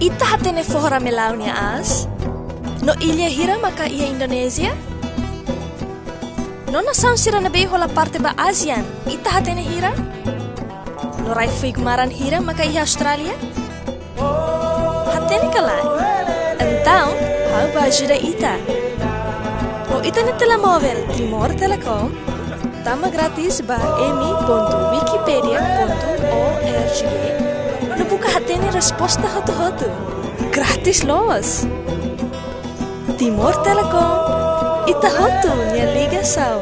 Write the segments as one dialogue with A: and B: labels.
A: Ita hatene fora melaunia as? No ilha hira maka ia Indonesia? No nação sira na beho la parte ba ASEAN, ita hatene hira? No rai figmaran hira maka ia Austrália? Hatene kalai? Então, how ba ajuda ita? O ita na telemóvel Timor Telecom, tama grátis ba emi.wikipedia.org. No buka hatene resposta hotu-hotu. Gratis loas. Timor Telecom, ita hotu nia ligação.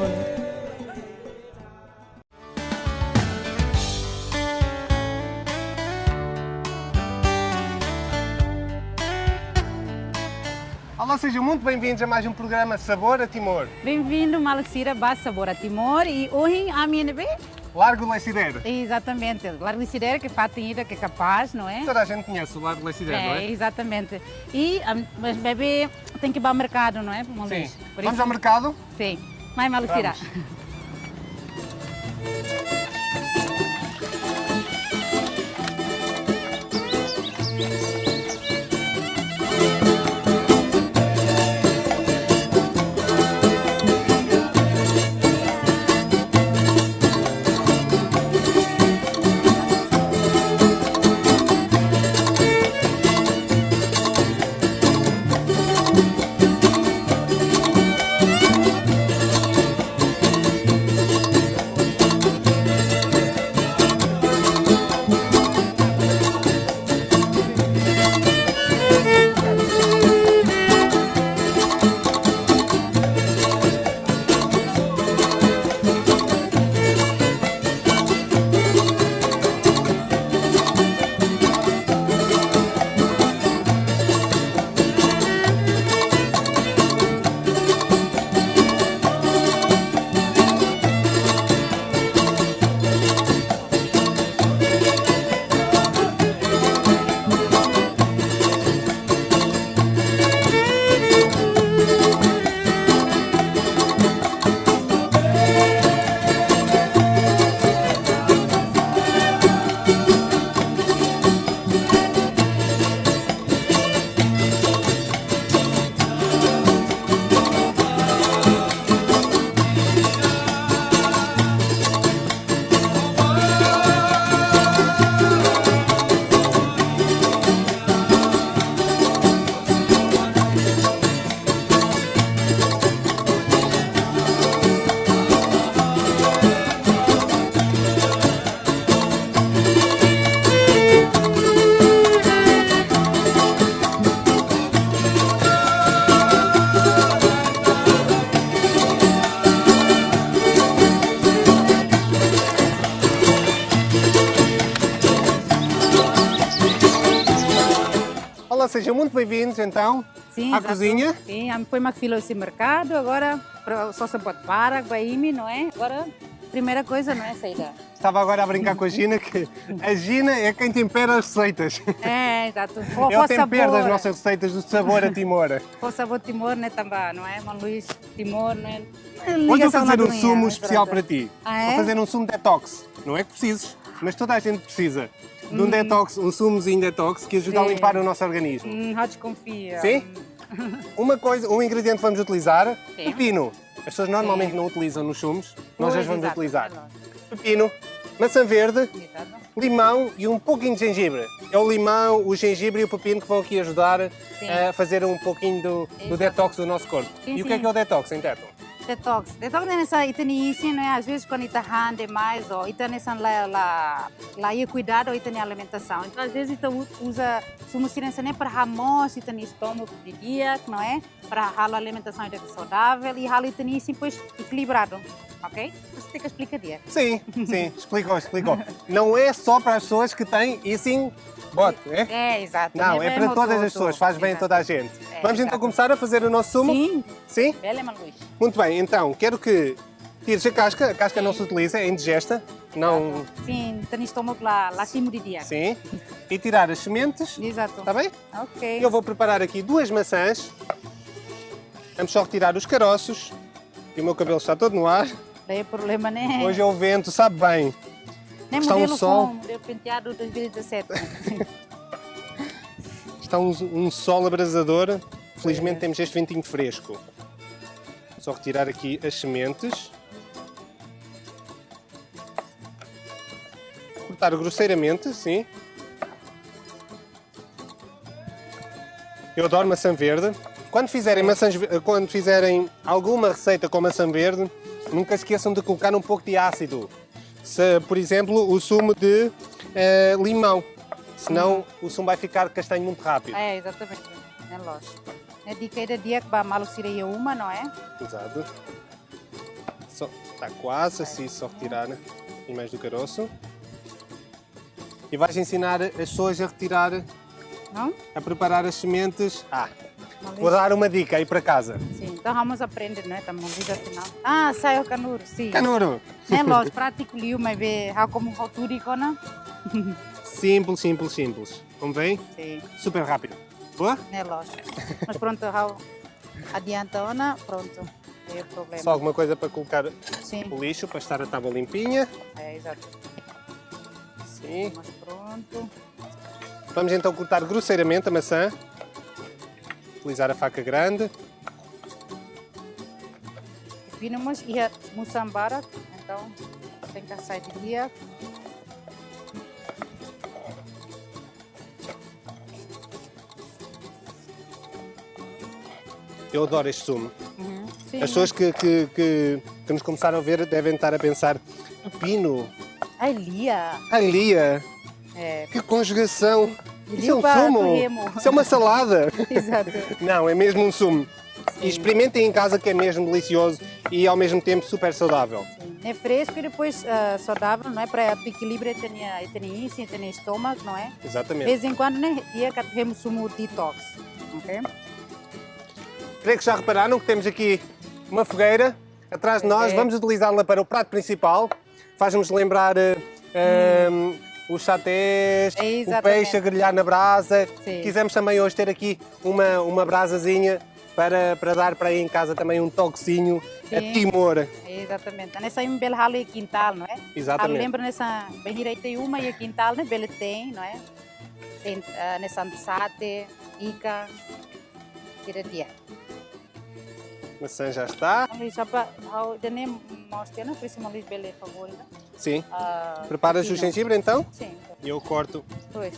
B: Olá, sejam muito bem-vindos a mais um programa Sabor a Timor.
C: Bem-vindo, Malacira, Bas Sabor a Timor. E hoje a minha bebê?
B: Largo Leicidere.
C: Exatamente, Largo Leicidere, que é fatinha, que é capaz, não é?
B: Toda a gente conhece o Largo Leicidere, não é?
C: Exatamente. E mas bebê tem que ir ao mercado, não é?
B: Sim. Vamos ao mercado?
C: Sim. Vai, Malacira.
B: Olá, sejam muito bem-vindos então à cozinha.
C: Sim, foi uma fila esse mercado, agora só se pode parar, vai não é? Agora, primeira coisa, não é saída.
B: Estava agora a brincar com a Gina, que a Gina é quem tempera as receitas.
C: É, exato.
B: É o tempero das nossas receitas do Sabor a Timor.
C: O Sabor Timor, né, também, não é? Mano Luís, Timor, não é?
B: Hoje vou fazer um sumo especial para ti.
C: Ah, é?
B: Vou fazer um sumo detox. Não é que precises, mas toda a gente precisa de um detox, um sumozinho detox que ajuda a limpar o nosso organismo.
C: Já desconfia.
B: Sim? Um ingrediente que vamos utilizar,
C: Sim.
B: pepino. As pessoas normalmente não utilizam nos sumos, nós hoje vamos
C: exato,
B: utilizar.
C: é lógico.
B: Pepino, maçã verde,
C: Exato.
B: limão e um pouquinho de gengibre. É o limão, o gengibre e o pepino que vão aqui ajudar a fazer um pouquinho do detox do nosso corpo.
C: Sim,
B: E o que é o detox, interno?
C: Detox. Detox é nessa itanice, não é? Às vezes quando está rando demais, ou está nessa lá ia cuidado ou está na alimentação. Então às vezes então usa sumo cirense nem para ramos, está no estômago de dia, não é? Para a alimentação saudável e a itanice depois equilibrado. Ok? Você tem que explicar dia.
B: Sim, explicou. Não é só para as pessoas que têm eating bot, é?
C: É, exato.
B: Não, é para todas as pessoas, faz bem a toda a gente. Vamos então começar a fazer o nosso sumo?
C: Sim.
B: Sim?
C: Bela, Luís.
B: Muito bem, então, quero que tires a casca não se utiliza, é indigesta. Não...
C: Sim, está no estômago lá acima de dia.
B: Sim. E tirar as sementes,
C: Exato.
B: está bem?
C: Ok.
B: Eu vou preparar aqui 2 maçãs. Vamos só retirar os caroços. E o meu cabelo está todo no ar.
C: Daí o problema, né?
B: Hoje é o vento, sabe bem.
C: Nem
B: está um
C: modelo
B: sol.
C: modelo penteado 2017.
B: está um sol abrasador. Felizmente temos este ventinho fresco. Só retirar aqui as sementes. Cortar grosseiramente, sim. Eu adoro maçã verde. Quando fizerem alguma receita com maçã verde, nunca se esqueçam de colocar um pouco de ácido. Se, por exemplo, o sumo de limão. Senão o sumo vai ficar castanho muito rápido.
C: É, exatamente. É lógico. É dica da dia que vai malucireia uma, não é?
B: Exato. Só, está quase assim, só retirar mais do caroço. E vais ensinar as pessoas a retirar,
C: Não?
B: a preparar as sementes. Vou dar uma dica aí para casa.
C: Sim, então vamos aprender, né? Estamos vida final. Ah, sai o canuro, sim.
B: Canuro!
C: É lógico, prático liu, mas vê como roturico, né?
B: Simples, simples, simples. Como vem?
C: Sim,
B: Super rápido. Boa?
C: é lógico. Mas pronto, adianta, né? Pronto, é o problema.
B: Só alguma coisa para colocar
C: Sim,
B: o lixo, para estar a tábua limpinha.
C: é exato.
B: Sim.
C: Mas pronto.
B: Vamos então cortar grosseiramente a maçã. Utilizar a faca grande.
C: Vinamos e a Moçambara, então tem que sair de dia.
B: Eu adoro este sumo.
C: Sim,
B: As pessoas que nos começaram a ver devem estar a pensar: pepino,
C: ai, Lia.
B: alia,
C: É,
B: que conjugação! Isso é um
C: Liupa
B: sumo!
C: do remo.
B: Isso é uma salada!
C: Exato.
B: Não, é mesmo um sumo. E experimentem em casa que é mesmo delicioso e ao mesmo tempo super saudável.
C: Sim. É fresco e depois saudável, não é? Para o equilíbrio, tem isso, tem estômago, não é? De
B: Exatamente.
C: vez em quando, né? E temos sumo detox, ok?
B: Creio que já repararam que temos aqui uma fogueira atrás de nós.
C: É.
B: Vamos utilizá-la para o prato principal. Faz-nos lembrar os satés,
C: É,
B: o
C: exatamente.
B: peixe a grelhar na brasa.
C: Sim.
B: Quisemos também hoje ter aqui uma brasazinha para dar para aí em casa também um toquezinho a
C: Sim.
B: Timor.
C: É, exatamente. Nessa aí, belo ralo e quintal, não é?
B: Exatamente.
C: Lembra nessa, bem tem uma e quintal, né? Belo tem, não é? Tem nessa sate, ica, tira dia.
B: A maçã já está.
C: Ali já para, nem mostra, não? Por isso, ali belo favorita.
B: Sim. Preparas o
C: pepino.
B: gengibre então?
C: Sim,
B: E eu corto
C: pois.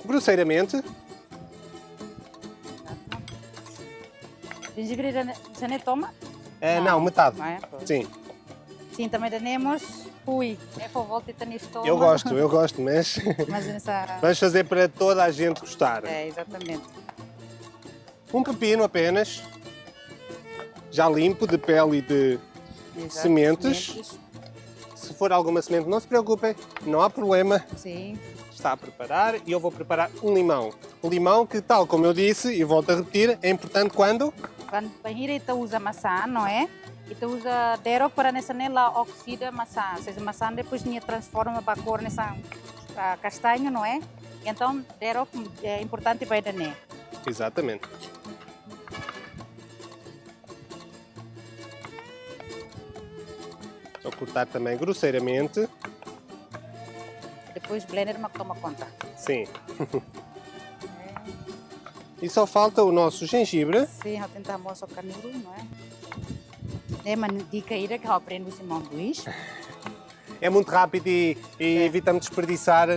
B: grosseiramente.
C: Gengibre já nem toma?
B: Não, metade.
C: Não é? Pois.
B: Sim.
C: Sim, também temos cui. É por volta de estômago.
B: Eu gosto, mas
C: Mas nessa...
B: vamos fazer para toda a gente gostar.
C: É, exatamente.
B: Um pepino apenas, já limpo de pele e de
C: Exato,
B: sementes. Se for alguma semente, não se preocupem, não há problema.
C: Sim,
B: Está a preparar e eu vou preparar um limão. O limão que, tal como eu disse, e volto a repetir, é importante quando?
C: quando banheiro então usa maçã, não é? Então usa derok para nessa nela oxida maçã, ou seja, maçã depois transforma para a cor nessa castanho, não é? Então derok é importante para a né.
B: Exatamente. Vou cortar também grosseiramente.
C: Depois blender mas toma conta.
B: Sim. E só falta o nosso gengibre.
C: Sim, eu tentar mostrar o canuro, não é? É uma dica aí que eu aprendo o Simão Luís.
B: É muito rápido e evita-me desperdiçar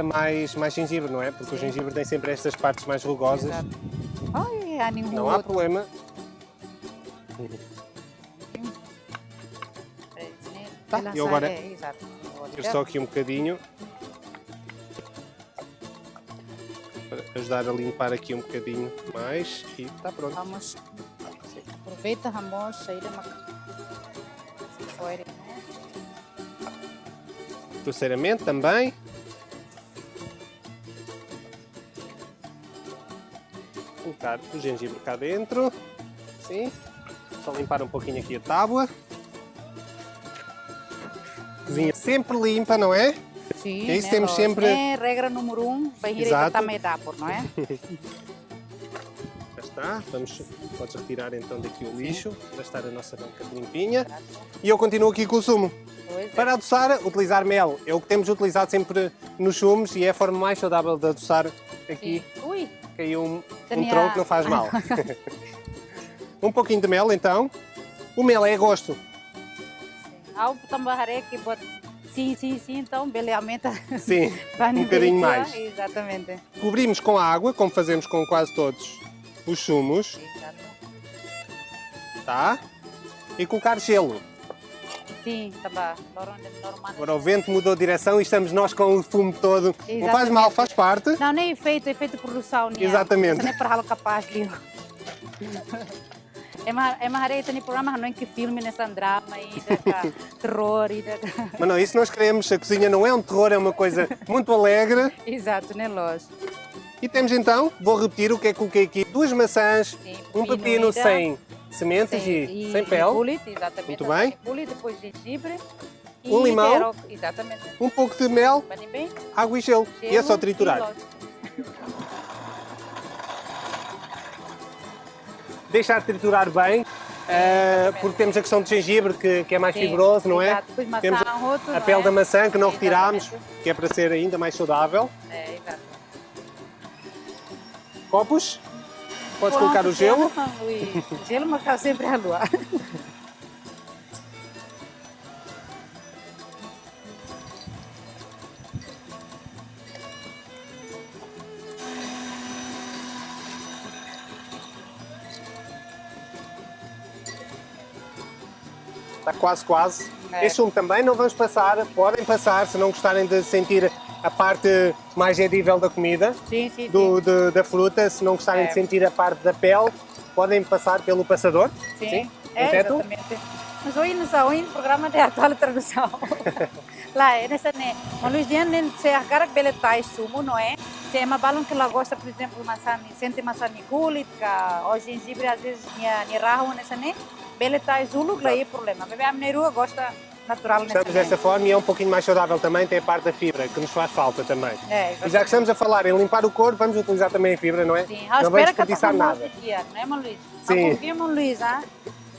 B: mais gengibre, não é? Porque o gengibre tem sempre estas partes mais rugosas.
C: Exato. Ai, há nenhum
B: Não há
C: outro.
B: problema. Tá,
C: Ela
B: e agora
C: sai, exato.
B: eu só aqui um bocadinho para ajudar a limpar aqui um bocadinho mais e está pronto.
C: Vamos, aproveita, vamos sair da se for, né?
B: Grosseiramente também. Colocar o gengibre cá dentro. Sim. Só limpar um pouquinho aqui a tábua. Cozinha sempre limpa, não é?
C: Sim,
B: É isso,
C: né,
B: temos
C: Ló?
B: sempre-
C: É regra número 1, banheiro
B: Exato.
C: também dá por, não é?
B: Já Está, podes retirar então daqui o lixo, para estar a nossa banca limpinha. E eu continuo aqui com o sumo. Para adoçar, utilizar mel. É o que temos utilizado sempre nos sumos e é a forma mais saudável de adoçar aqui.
C: Ui,
B: Caiu um tronco, não faz mal. Um pouquinho de mel então. O mel é a gosto.
C: ao também que bota. Sim, então ele aumenta.
B: Sim, um bocadinho mais.
C: Exatamente.
B: Cobrimos com a água, como fazemos com quase todos os sumos.
C: Exato.
B: Tá? E colocar gelo.
C: Sim, tá bom. Normal.
B: Agora o vento mudou de direção e estamos nós com o fumo todo. Não faz
C: Exatamente.
B: mal, faz parte.
C: Não, nem efeito produção. Né?
B: Exatamente.
C: Não é para ralo capaz de. É mais reta no programa, não é que filme nessa drama e terror e
B: Mas não, isso nós queremos. A cozinha não é um terror, é uma coisa muito alegre.
C: Exato, né, lógico.
B: E temos então, vou repetir o que é que coloquei aqui: 2 maçãs,
C: Sim,
B: um pepino
C: ainda.
B: sem sementes e sem pele,
C: Bullet, exatamente.
B: Muito bem.
C: Bullet, depois gengibre.
B: Um limão.
C: Exatamente.
B: um pouco de mel,
C: Bem, bem.
B: água e gelo. E é só
C: Gelo
B: triturar.
C: e lógico.
B: Deixar triturar bem, porque temos a questão do gengibre que é mais
C: Sim,
B: fibroso, não é?
C: exato. Depois maçã,
B: Temos
C: roto,
B: a
C: não
B: pele
C: é?
B: da maçã que não retiramos,
C: Exatamente.
B: que é para ser ainda mais saudável.
C: É, exato.
B: Copos, podes
C: Pronto,
B: colocar o gelo.
C: Ui, gelo marcar sempre a lua.
B: Está quase.
C: É.
B: Este sumo também não vamos passar, podem passar se não gostarem de sentir a parte mais edível da comida,
C: Sim.
B: da fruta, se não gostarem
C: É.
B: de sentir a parte da pele, podem passar pelo passador.
C: Sim.
B: É,
C: Exatamente. Mas hoje no programa de atual tradução. Lá, é nessa, né? Mas Luís Dias, se a cara que ele traz sumo, não é? Se é uma balão que ela gosta, por exemplo, maçã, sente maçã nicúlica, ou gengibre, às vezes, ni raho, nessa, né? Ele traz o lugar, aí é problema. Bebê, a mineira gosta natural, nessa,
B: Estamos dessa forma e é um pouquinho mais saudável também, tem a parte da fibra, que nos faz falta também.
C: É,
B: E já que estamos a falar em limpar o corpo, vamos utilizar também a fibra, não é?
C: Sim,
B: Não vamos
C: espera que
B: desperdiçar nada.
C: não é, Luís?
B: Sim.
C: Confia, Luís, ah?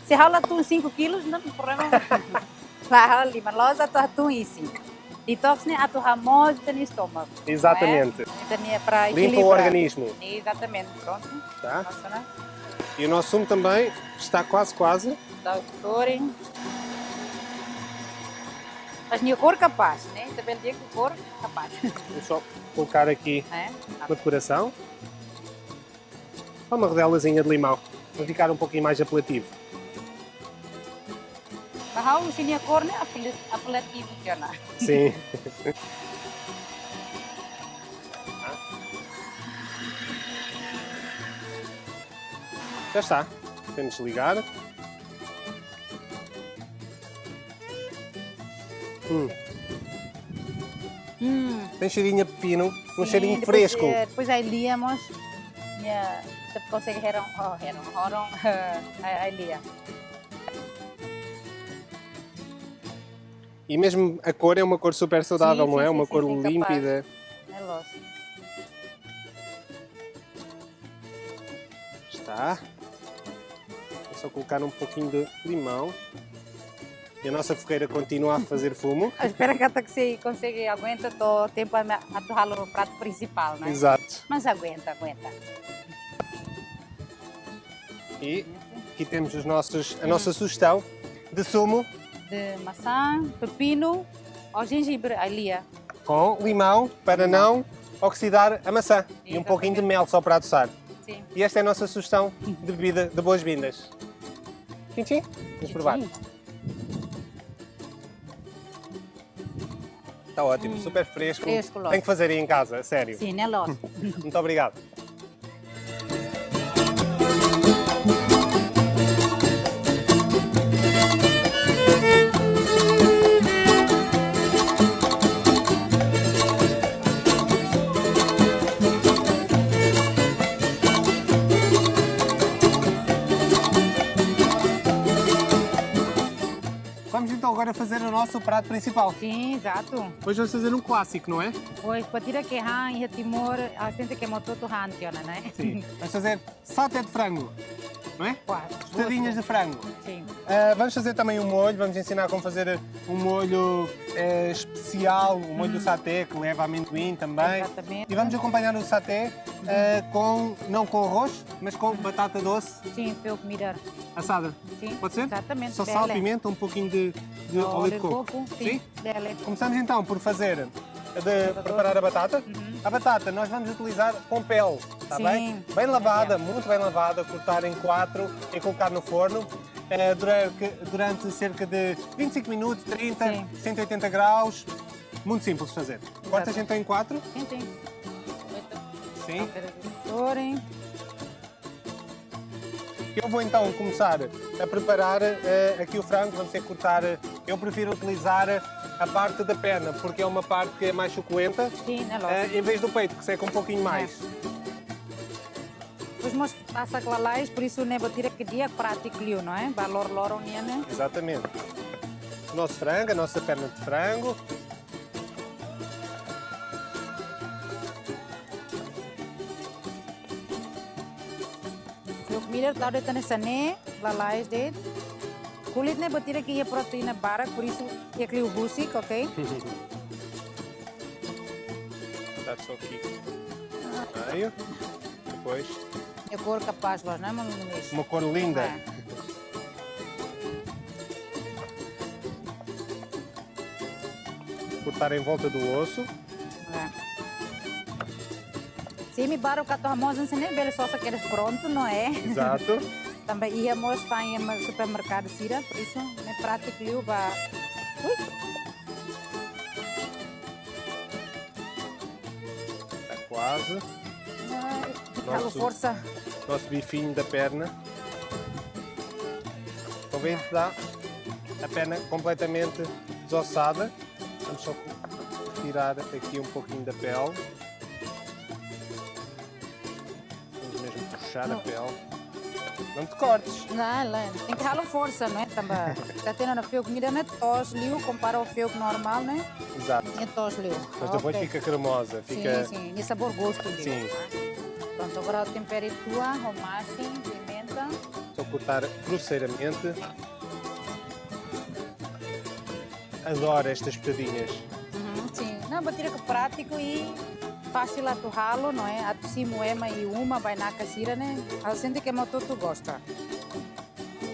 C: Se rola tu 5 quilos, não tem problema. Lá, ali, mas nós atu isso. Detox, né? Atu ramoso e tem estômago.
B: Exatamente.
C: Então, é para
B: Limpa
C: equilibrar.
B: o organismo.
C: Exatamente, pronto.
B: Tá?
C: Nossa, né?
B: E o nosso sumo também está quase.
C: Dá o sorem. Mas nem cor capaz, né? Também digo que cor capaz.
B: Vou só colocar aqui
C: É?
B: uma decoração. Uma rodelazinha de limão, para ficar um pouquinho mais apelativo.
C: Bahau, se nem cor, né? Apelativo, que não.
B: Sim. Já está. Podemos desligar. Tem cheirinho a pepino, um cheirinho fresco.
C: Depois aí liamos. Você consegue aí lia.
B: E mesmo a cor é uma cor super saudável,
C: Sim,
B: não é?
C: sim,
B: Uma
C: sim,
B: cor
C: sim,
B: límpida.
C: É lógico.
B: Está. Vou só colocar um pouquinho de limão. E a nossa fogueira continua a fazer fumo.
C: Espera que até que você consegue aguenta o tempo a torrar o prato principal, né?
B: Exato.
C: Mas aguenta.
B: E aqui temos a nossa sugestão de sumo
C: De maçã, pepino ou gengibre, aí lia.
B: com limão para não oxidar a maçã. E um
C: Exatamente.
B: pouquinho de mel só para adoçar.
C: Sim.
B: E esta é a nossa sugestão de bebida de boas-vindas. Tchim, vamos provar. Está ótimo, super fresco.
C: Fresco, logo.
B: Tem que fazer aí em casa, a sério.
C: Sim, né, lógico.
B: Muito obrigado. Vamos então agora fazer o nosso prato prato principal.
C: Sim, exato.
B: Hoje vamos fazer um clássico, não é?
C: Pois, para tirar que han e Timor, a gente que motor tu han, né?
B: Sim. Vamos fazer saté de frango, não é?
C: Quase.
B: Tostadinhas de frango.
C: Sim.
B: Vamos fazer também um molho, vamos ensinar como fazer um molho especial, o molho do saté, que leva amendoim também.
C: Exatamente.
B: E vamos acompanhar o saté não com arroz, mas com batata doce
C: Sim, foi o que mirar.
B: assada.
C: Sim.
B: Pode ser?
C: Exatamente.
B: Só sal,
C: Dele.
B: pimenta, um pouquinho de óleo de coco.
C: Sim. Dele.
B: Começamos então por preparar a batata. A batata nós vamos utilizar com pele, está
C: Sim.
B: bem? Bem lavada, muito bem lavada, cortar em 4 e colocar no forno durante cerca de 25 minutos, 30,
C: Sim.
B: 180 graus. Muito simples de fazer. Cortas então em 4.
C: Sim, sim.
B: Sim.
C: Sorem.
B: Eu vou então começar a preparar aqui o frango. Vamos ter que cortar. Eu prefiro utilizar a parte da perna, porque é uma parte que é mais suculenta,
C: Sim, é lógico.
B: em vez do peito, que seca um pouquinho mais.
C: Os meus passa clalais, por isso ne batira que dia prático, não é? Valor loro né?
B: Exatamente. O nosso frango, a nossa perna de frango.
C: Eu mira tá de nessa ne, clalais de. Kulit ne batira que ia proteína barak, por isso é que o busik, ok?
B: Dá só aqui no meio. Depois
C: É cor capaz, não é, mano?
B: uma cor linda.
C: É.
B: Cortar em volta do osso.
C: Se me baro com a tua moça, não é bem só se queres pronto, não é?
B: Exato.
C: Também íamos para o supermercado, Cira, por isso é prático, Liu, vai. Ui!
B: Está quase.
C: Calo força.
B: Nosso bifinho da perna. Estão vendo que dá a perna completamente desossada. Vamos só retirar aqui um pouquinho da pele. Vamos mesmo puxar a pele. Não te cortes.
C: Não, tem que ralar força, não é? Também. Já tem na fio comida, não é tos, Liu, compara o fio normal, não é?
B: Exato.
C: É tos, Liu.
B: Mas depois
C: Ok.
B: fica cremosa. Fica...
C: Sim, sim. E sabor gosto, Liu.
B: Sim.
C: Pronto, agora a temperatura, ao máximo, pimenta.
B: Só cortar grosseiramente. Adoro estas petadinhas.
C: Sim. Não, batira que prático e fácil a torrá-lo, não é? A tossimo ema e uma vai na casira, né? A gente que é motor tu gosta.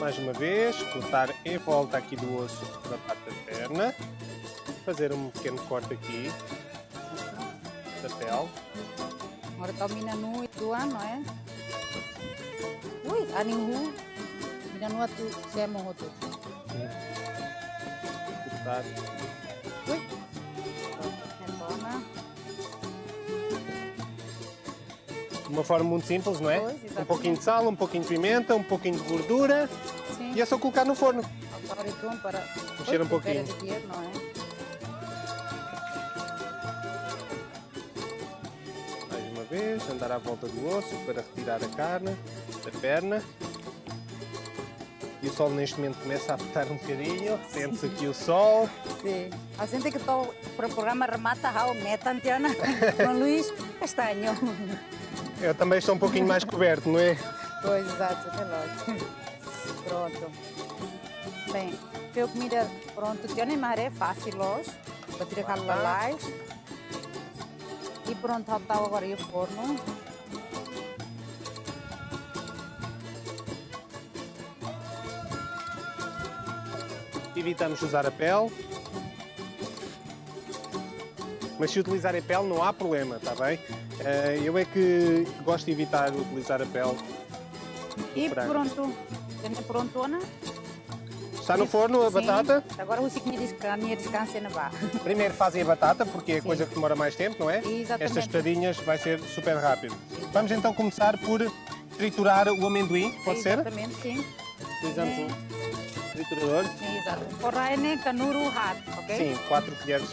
B: Mais uma vez, cortar em volta aqui do osso da parte da perna. Fazer um pequeno corte aqui da pele.
C: Agora tá minanu e tua, não é? Ui, aninhu. Minanu a tu, se é morro tu.
B: Cortar.
C: Ui. Retoma.
B: De uma forma muito simples, não é?
C: Pois, exatamente.
B: Um pouquinho de sal, um pouquinho de pimenta, um pouquinho de gordura
C: Sim.
B: e é só colocar no forno.
C: Agora então para...
B: Mexer um pouquinho.
C: De dia, não é?
B: Mais uma vez, andar à volta do osso para retirar a carne da perna. E o sol neste momento começa a apertar um bocadinho, sente-se aqui o sol.
C: Sim. A gente que está para o programa remata a meta, Antiana, com Luís Castanho.
B: Eu também estou um pouquinho mais coberto, não é?
C: Pois, exato, é lógico. Pronto. Bem, foi comida pronto. Tiene maré fácil hoje. Vou tirar aquela mais. E pronto, está agora aí o forno.
B: Evitamos usar a pele. Mas se utilizar a pele não há problema, está bem? Eu é que gosto de evitar utilizar a pele.
C: E
B: frango.
C: pronto. Tiene prontona.
B: Está no forno a
C: Sim.
B: batata.
C: Agora o siquinho descansa na barra.
B: Primeiro fazem a batata, porque é a
C: Sim.
B: coisa que demora mais tempo, não é?
C: Exatamente.
B: Estas tadinhas vai ser super rápido. Vamos então começar por triturar o amendoim, pode ser?
C: Exatamente, sim.
B: Utilizamos
C: Sim.
B: um triturador.
C: Exato. Corraine canuru hat, ok?
B: Sim, 4 colheres.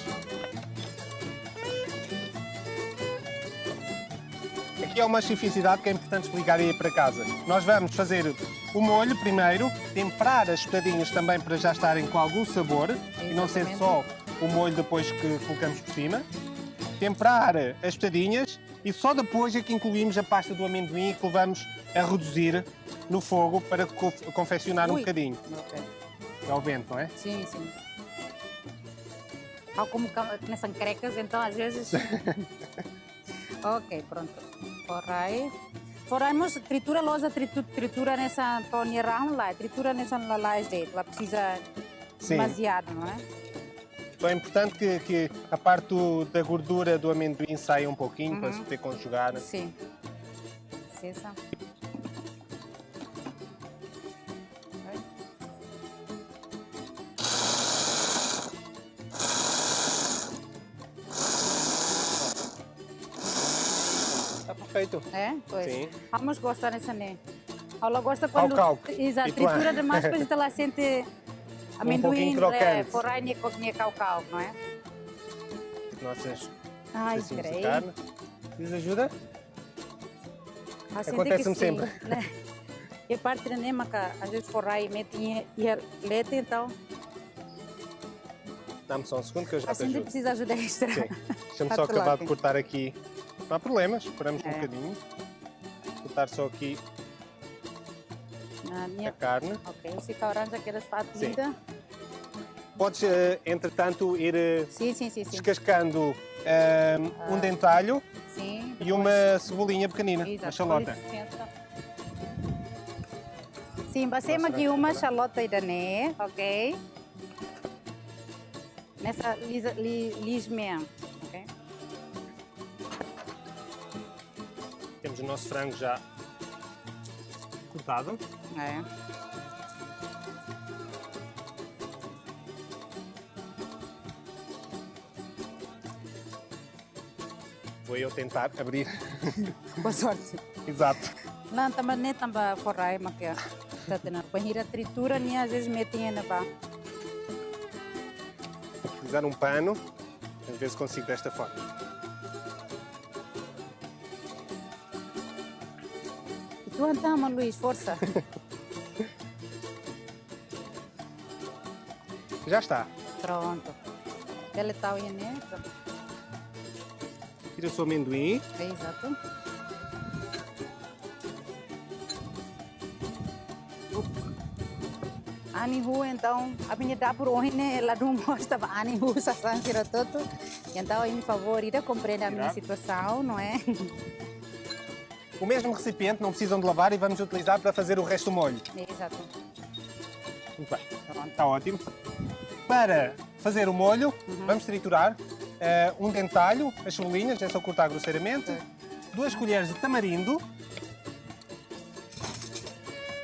B: aqui é uma especificidade que é importante explicar aí para casa. Nós vamos fazer o molho primeiro, temperar as espetadinhas também para já estarem com algum sabor e não ser
C: Exatamente.
B: só o molho depois que colocamos por cima. Temperar as espetadinhas e só depois é que incluímos a pasta do amendoim que levamos a reduzir no fogo para confeccionar um
C: Ui.
B: bocadinho.
C: Ok.
B: É ao vento, não é?
C: Sim, sim. Tal como nessas crecas, então às vezes. Ok, pronto. Forrai. Forramos tritura loja, tritura nessa torneira lá, tritura nessa laje, lá precisa
B: Sim.
C: demasiado, não é?
B: Então é importante que a parte da gordura do amendoim saia um pouquinho para se poder conjugar.
C: Sim. Cessa.
B: Está perfeito.
C: É? Pois.
B: Sim.
C: Vamos gostar dessa, né? Ela gosta quando.
B: Calco.
C: Exato,
B: E tu,
C: tritura demais, depois ela sente amendoim,
B: pouquinho crocante.
C: forrai, nem cacau, não é?
B: Nossas
C: Ai,
B: pedacinhos de
C: peraí.
B: carne. Diz ajuda?
C: Ah, sente
B: Acontece-me
C: que sim,
B: sempre.
C: né? E parte da nema que às vezes forrai, mete em leite, então
B: Dá-me só um segundo que eu já te
C: assim
B: ajudo.
C: precisa ajuda extra.
B: Sim. Deixa-me
C: Tá
B: só
C: tudo
B: acabar
C: ótimo.
B: de cortar aqui. Não há problemas, esperamos um
C: É.
B: bocadinho. Cortar só aqui
C: Na
B: a
C: minha...
B: carne.
C: Ok, se laranja queres fatida.
B: Podes, entretanto, ir
C: Sim, sim, sim, sim.
B: descascando um dentalho
C: Sim,
B: e uma cebolinha pequenina, uma
C: exato,
B: chalota.
C: com licença. Sim, passemos
B: Nossa,
C: aqui
B: vai
C: uma
B: preparar.
C: chalota e dané, ok? Nessa lismeia, ok?
B: Temos o nosso frango já cortado.
C: É.
B: Vou eu tentar abrir.
C: Boa sorte.
B: Exato.
C: Não, também nem também forrai, mas que tá tendo. Quando a tritura, nem às vezes metem na pá.
B: Vou utilizar um pano. Vamos ver se consigo desta forma.
C: E tu andamos, Luís, força.
B: Já está.
C: Pronto. Ele tá aí, né?
B: Tira-se o amendoim.
C: É, exato. Ani hu então a minha dá por hoje né ela não mostra ani hu sasan tira todo então em favorita compreende a minha
B: Tirar.
C: situação não é
B: O mesmo recipiente, não precisam de lavar e vamos utilizar para fazer o resto do molho.
C: exato
B: Muito bem.
C: pronto
B: Está ótimo. Para fazer o molho, vamos triturar um dentalho, as cebolinhas, é só cortar grosseiramente, 2 colheres de tamarindo.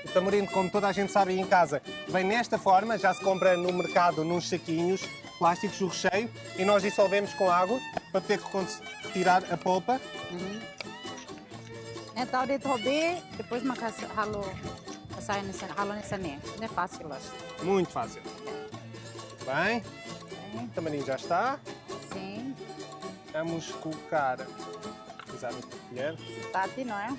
B: O tamarindo, como toda a gente sabe aí em casa, vem nesta forma, já se compra no mercado nos saquinhos plásticos do recheio e nós dissolvemos com água para ter que retirar a polpa.
C: então de tobe depois uma casa ralo sai nessa ralo nessa né não é fácil acho
B: Muito fácil. Bem, o tamarindo já está.
C: sim
B: Vamos colocar, usar outra colher.
C: tati não é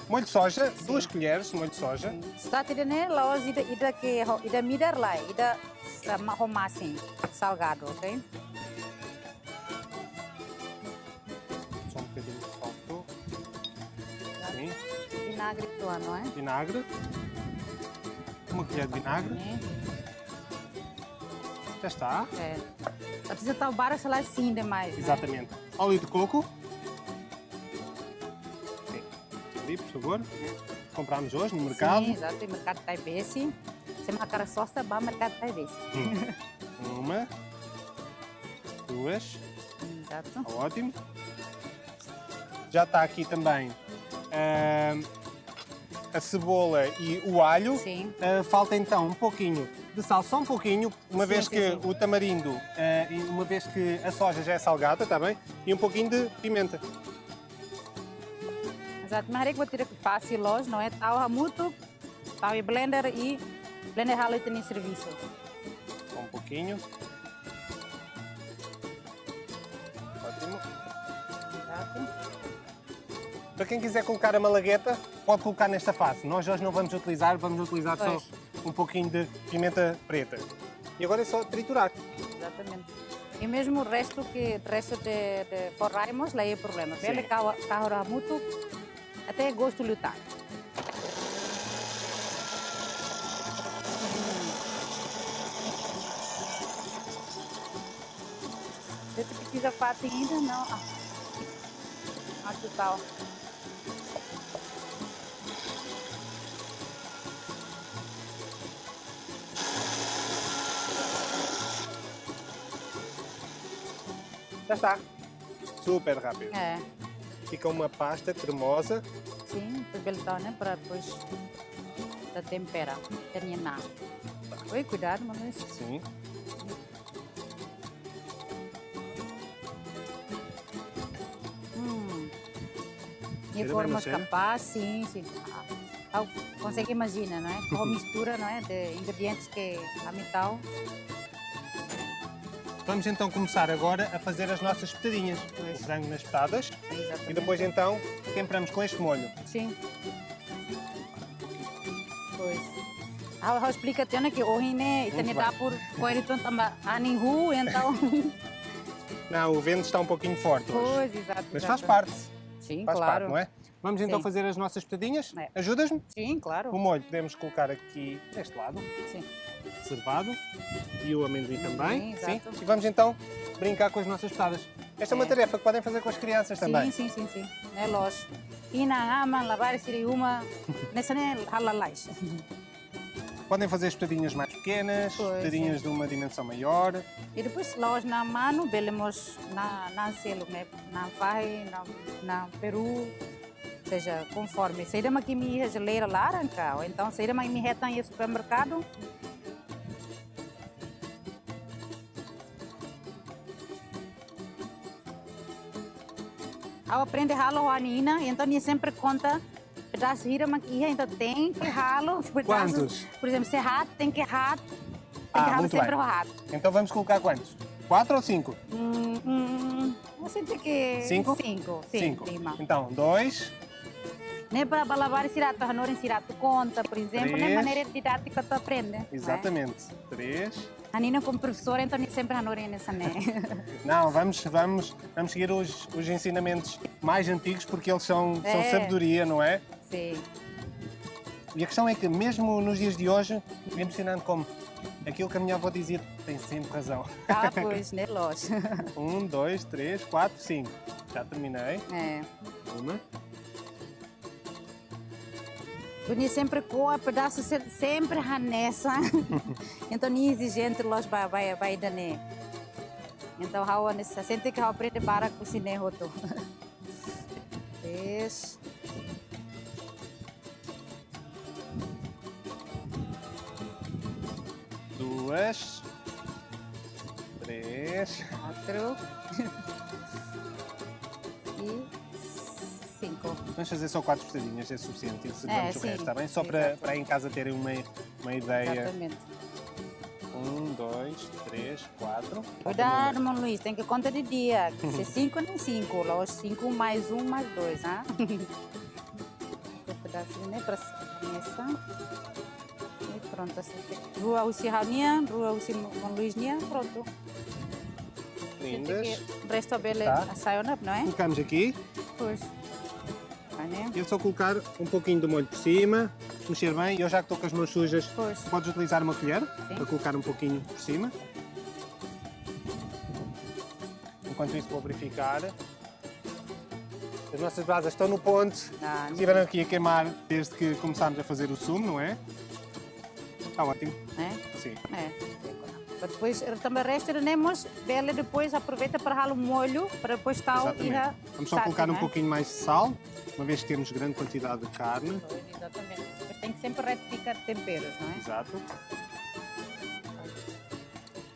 B: Molho de soja, 2 colheres de molho de soja.
C: tati né lá ida que ida midar lá ida sama romasin salgado ok
B: Só um bocadinho de sal. Sim.
C: vinagre tua não é
B: Vinagre. 1 colher de vinagre.
C: né
B: Já está.
C: é precisa estar o bar lá assim demais né?
B: Exatamente. Óleo de coco. Sim. Ali, por favor. Comprámos hoje no mercado.
C: Sim, exato, no mercado Taibesi. Se uma cara só está bom, mercado Taibesi.
B: 1, 2.
C: Exato.
B: Ótimo. Já está aqui também a cebola e o alho.
C: Sim.
B: Falta então um pouquinho de sal, só um pouquinho, uma
C: Sim,
B: vez
C: sim,
B: que
C: sim.
B: o tamarindo, e uma vez que a soja já é salgada, está bem? E um pouquinho de pimenta.
C: Exato, mas é que vou ter que fácil hoje, não é? Tal muito, tal e blender ralo tem em serviço.
B: Só um pouquinho. Ótimo.
C: Exato.
B: Para quem quiser colocar a malagueta, pode colocar nesta fase. Nós hoje não vamos utilizar só
C: Pois.
B: um pouquinho de pimenta preta. E agora é só triturar.
C: Exatamente. E mesmo o resto de forrarmos, lá é o problema.
B: Sim.
C: Ele carro muito, até gosto de lutar. Você precisa fato ainda? Não. Total.
B: Já está. Super rápido.
C: É,
B: Fica uma pasta cremosa.
C: sim, para né? Para depois da tempera, terminar. Oi, cuidado, mas
B: Sim.
C: E
B: Cheira bem,
C: formos
B: não cheira?
C: capaz, sim, sim. Consegue imaginar, não é? A mistura, não é? De ingredientes que a metal.
B: Vamos então começar agora a fazer as nossas espetadinhas.
C: Pois.
B: O frango nas espetadas.
C: Exatamente.
B: E depois então temperamos com este molho.
C: Sim. Pois. A explicação é que hoje né,
B: Muito
C: dá
B: bem.
C: por coelho também a ninguém, então.
B: Não, o vento está um pouquinho forte hoje.
C: Pois, exato.
B: Mas
C: exato.
B: faz parte.
C: Sim,
B: Faz
C: claro.
B: parte, não é? Vamos então
C: Sim.
B: fazer as nossas espetadinhas?
C: É.
B: Ajudas-me?
C: Sim, claro.
B: O molho podemos colocar aqui deste lado,
C: Sim.
B: reservado. E o amendoim também.
C: Sim, exato.
B: E vamos então brincar com as nossas espetadas. Esta é uma
C: É.
B: tarefa que podem fazer com as crianças também.
C: Sim, sim, sim, sim. É lógico. E na ama, lavar esse uma, nessa né, halalais.
B: Podem fazer espetadinhas mais pequenas,
C: Pois,
B: espetadinhas de uma dimensão maior.
C: E depois nós na mano, belemos na selo, né? Na Fai, na Peru, seja conforme. Se iremos aqui me geleira laranja, ou então se iremos me reta em supermercado. Ao aprender ralo a Nina, então ele sempre conta pedaços de irama aqui, então tem que ralo.
B: Quantos?
C: Por exemplo, se é rato, tem que rato. Tem que ralo
B: muito
C: sempre
B: bem.
C: o rato.
B: Então vamos colocar quantos? 4 ou 5?
C: Você tem que...
B: Cinco?
C: Cinco, sim,
B: 5.
C: prima.
B: Então, 2,
C: Nem para lavar esse rato, a Nora rato conta, por exemplo, nem
B: Três.
C: maneira didática tu aprende.
B: exatamente. 3.
C: A Nina como professora, então nem sempre a Nora nessa, né?
B: Não, vamos seguir os ensinamentos mais antigos porque eles são
C: É.
B: sabedoria, não é?
C: Sim.
B: E a questão é que mesmo nos dias de hoje, mesmo ensinando como aquilo que a minha avó dizia, tem sempre razão.
C: Ah, pois, né, lógico.
B: 1, 2, 3, 4, 5. Já terminei.
C: É.
B: Uma.
C: Porque sempre coa, pedaço sempre nessa. Então, nem exigente, nós vai dar, né? Então, a nessa sente que a aprende para cozinhar roto. 3.
B: Duas. 3.
C: 4 e 5.
B: Vamos fazer só 4 espetadinhas, é suficiente. E reservamos o
C: sim.
B: resto, está bem? Só
C: Exato.
B: para em casa terem uma ideia.
C: Exatamente.
B: 1, 2, 3, 4.
C: Cuidado, irmão Luiz, tem que conta de dia. Se 5 nem 5, lá os 5 mais 1 mais 2, ah? Um pedacinho, né, para nessa. E pronto, assim. Rua o Sirrania, rua o Irmão Luiz, pronto.
B: Lindas.
C: O resto dele
B: Tá.
C: saiu, não é?
B: Colocamos aqui.
C: Pois. Vai, né?
B: E eu só colocar um pouquinho do molho por cima, mexer bem. Eu já que estou com as mãos sujas,
C: Pois.
B: podes utilizar uma colher
C: Sim.
B: para colocar um pouquinho por cima. Enquanto isso vou verificar. As nossas brasas estão no ponto.
C: Ah,
B: Estiveram aqui a queimar desde que começámos a fazer o sumo, não é? Está ótimo.
C: né?
B: Sim.
C: É. Depois também resta temos, ele depois aproveita para ralar o molho, para depois tal e
B: Exatamente. Vamos só colocar um pouquinho mais de sal, uma vez que temos grande quantidade de carne.
C: Pois, exatamente. Depois tem que sempre retificar temperos, não é?
B: Exato.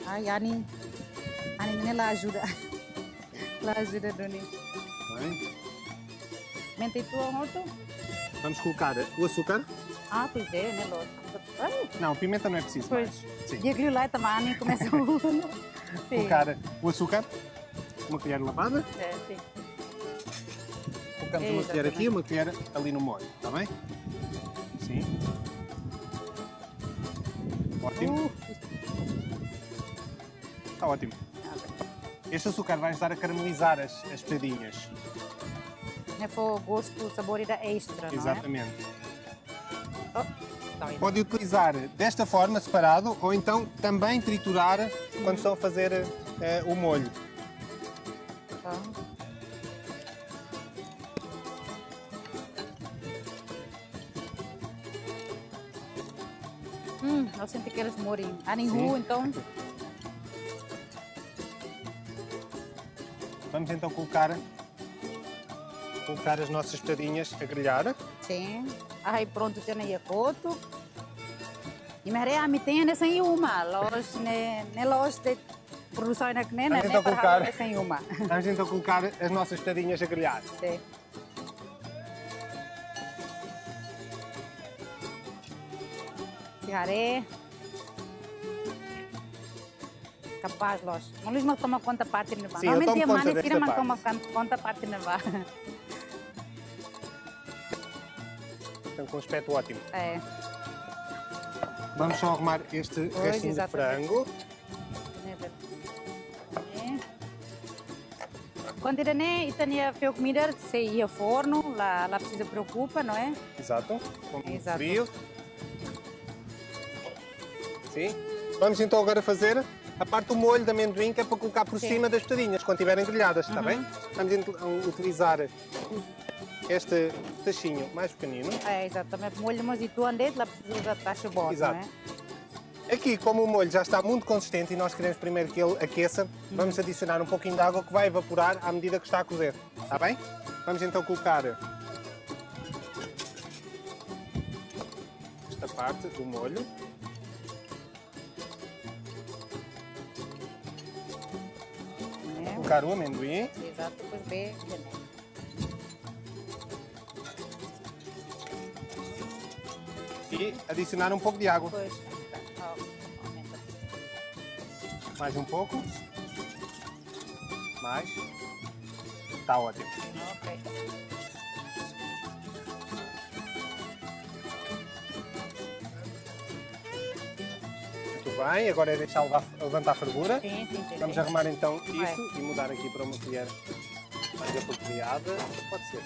C: Ai, Ani ela ajuda. Ela ajuda, Doni.
B: Bem.
C: Mente tu, outro?
B: Vamos colocar o açúcar.
C: Ah, pois é, né, Lógico. Ai,
B: Não, pimenta não é preciso.
C: pois.
B: Sim.
C: E aquilo lá também, Ani começa a... Sim.
B: Colocar o açúcar, uma colher lavada,
C: É, sim.
B: um colocamos uma colher aqui e uma colher ali no molho, está bem? Sim. Ótimo. Está ótimo. Este açúcar vai ajudar a caramelizar as espetadinhas.
C: Ne for gosto, sabor ainda extra, não é?
B: Exatamente.
C: Oh, tá bem.
B: Pode utilizar desta forma, separado, ou então também triturar quando estão a fazer o molho.
C: Tá. Eu senti que eles morrem. Há nenhum,
B: Sim.
C: então.
B: Vamos então colocar as nossas espetadinhas a grelhar.
C: Sim. Aí pronto, tem aí a foto. E me a me tem nessa em uma. Loja, ne loja de produção na que nem, né?
B: Vamos então
C: Para
B: colocar.
C: nessa em uma.
B: Vamos então colocar as nossas espetadinhas a grelhar.
C: Sim. Fijaré. Capaz, loja. Não lhes não toma conta parte de neva.
B: Sim, eu tomo conta desta
C: não
B: parte.
C: toma conta parte de neva.
B: Então com um aspecto ótimo.
C: É.
B: Vamos só arrumar este
C: Pois,
B: restinho de
C: exatamente.
B: frango.
C: Quando era né, Itania fez comida, se ia forno, lá precisa preocupa, não é?
B: Exato. Com
C: Exato.
B: frio. Sim. Vamos então agora fazer a parte do molho de amendoim, que é para colocar por
C: Sim.
B: cima das espetadinhas, quando estiverem grelhadas, está bem? Vamos então utilizar este tachinho mais pequenino.
C: É, exatamente. Molho, mas e tu andes, lá precisa da taxa boa,
B: Exato.
C: não é?
B: Aqui, como o molho já está muito consistente e nós queremos primeiro que ele aqueça, vamos adicionar um pouquinho de água que vai evaporar à medida que está a cozer. Está bem? Vamos então colocar esta parte do molho.
C: É.
B: Colocar o amendoim.
C: Exato, depois B,
B: E adicionar um pouco de água.
C: depois aumenta.
B: Mais um pouco. Mais. Está ótimo.
C: Ok.
B: Muito bem, agora é deixar levantar a fervura.
C: Sim.
B: Vamos arrumar então isto e mudar aqui para uma colher mais apropriada. Pode ser.